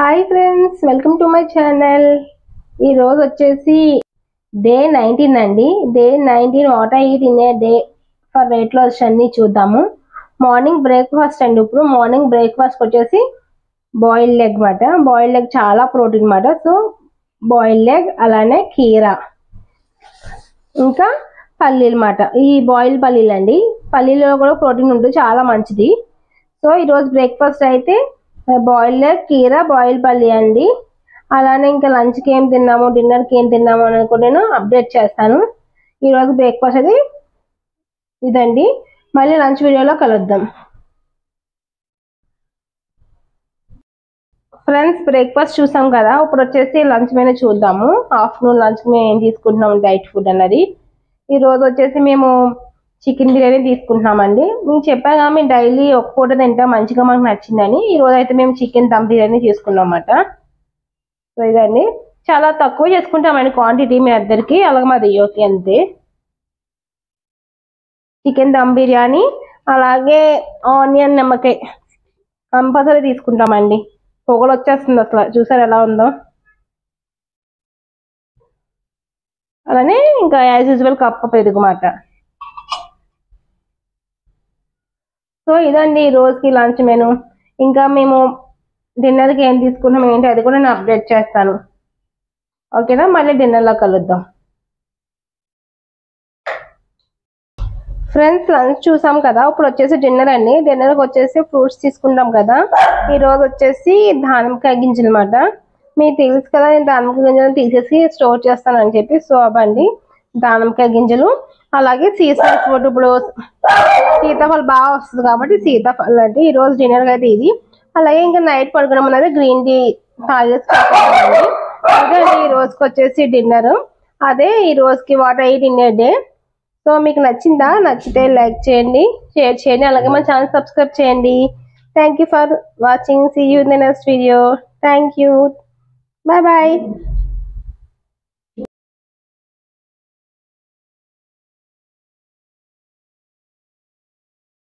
Hi friends, welcome to my channel. ఈరోజు వచ్చేసి day 19 అండి. Day 19 what I eat in a day for weight loss అన్ని చూద్దాము. Morning breakfast అండి. ఇప్పుడు మార్నింగ్ బ్రేక్ఫాస్ట్ వచ్చేసి బాయిల్డ్ ఎగ్ మాట. బాయిల్డ్ ఎగ్ చాలా ప్రోటీన్ మాట. సో బాయిల్డ్ ఎగ్, అలానే కీరా, ఇంకా పల్లీలు మాట. ఈ బాయిల్ పల్లీలు అండి, పల్లీలో కూడా ప్రోటీన్ ఉంటుంది, చాలా మంచిది. సో ఈరోజు బ్రేక్ఫాస్ట్ అయితే బాయిల్డ్ ఎగ్, కీరా, బాయిల్ పల్లి అండి. అలానే ఇంకా లంచ్కి ఏం తిన్నాము, డిన్నర్కి ఏం తిన్నాము అని కూడా నేను అప్డేట్ చేస్తాను. ఈరోజు బ్రేక్ఫాస్ట్ అది ఇదండి. మళ్ళీ లంచ్ వీడియోలో కలుద్దాం. ఫ్రెండ్స్, బ్రేక్ఫాస్ట్ చూసాం కదా, ఇప్పుడు వచ్చేసి లంచ్ మెనూ చూద్దాము. ఆఫ్టర్నూన్ లంచ్ మేము ఏం తీసుకుంటున్నాము డైట్ ఫుడ్ అన్నది. ఈరోజు వచ్చేసి మేము చికెన్ బిర్యానీ తీసుకుంటున్నామండి. మేము చెప్పాగా మేము డైలీ ఒక పూట తింటాం, మంచిగా మనకు నచ్చిందని. ఈరోజు అయితే మేము చికెన్ దమ్ బిర్యానీ తీసుకున్నాం అన్నమాట. సో ఇదండి, చాలా తక్కువ చేసుకుంటామండి క్వాంటిటీ మీ అందరికి, అలాగే మాది ఓకే అంతే. చికెన్ దమ్ బిర్యానీ, అలాగే ఆనియన్ నిమ్మకాయ కంపల్సరీ తీసుకుంటామండి. పొగలు వచ్చేస్తుంది అసలు, చూసారు ఎలా ఉందో. అలానే ఇంకా యాజ్ యూజువల్ కప్ప పెరుగు మాట. సో ఇదండి ఈ రోజుకి లంచ్ మెను. ఇంకా మేము డిన్నర్కి ఏం తీసుకున్నాం ఏంటి అది కూడా నేను అప్డేట్ చేస్తాను, ఓకేనా? మళ్ళీ డిన్నర్లో కలుద్దాం. ఫ్రెండ్స్, లంచ్ చూసాం కదా, ఇప్పుడు వచ్చేసి డిన్నర్ అండి. డిన్నర్కి వచ్చేసి ఫ్రూట్స్ తీసుకుంటాం కదా. ఈరోజు వచ్చేసి దానిమ్మకాయ గింజలు అన్నమాట. మీకు తెలుసు కదా, నేను దానిమ్మకాయ గింజలు తీసేసి స్టోర్ చేస్తానని చెప్పి. సో అవండి దానిమ్మకాయ గింజలు. అలాగే సీజనల్ ఫ్రూట్, ఇప్పుడు సీతాఫలం బాగా వస్తుంది కాబట్టి సీతాఫలం అంటే ఈరోజు డిన్నర్ అయితే ఇది. అలాగే ఇంకా నైట్ పడుకోవడం అనేది గ్రీన్ టీ తాగేసుకుంటామండి. ఇదండి ఈ రోజుకి వచ్చేసి డిన్నర్. అదే ఈ రోజుకి what I eat in a day. So మీకు నచ్చిందా? నచ్చితే లైక్ చేయండి, షేర్ చేయండి, అలాగే మన ఛానల్ సబ్స్క్రైబ్ చేయండి. Thank you for watching. See you in the next video. Thank you. Bye bye.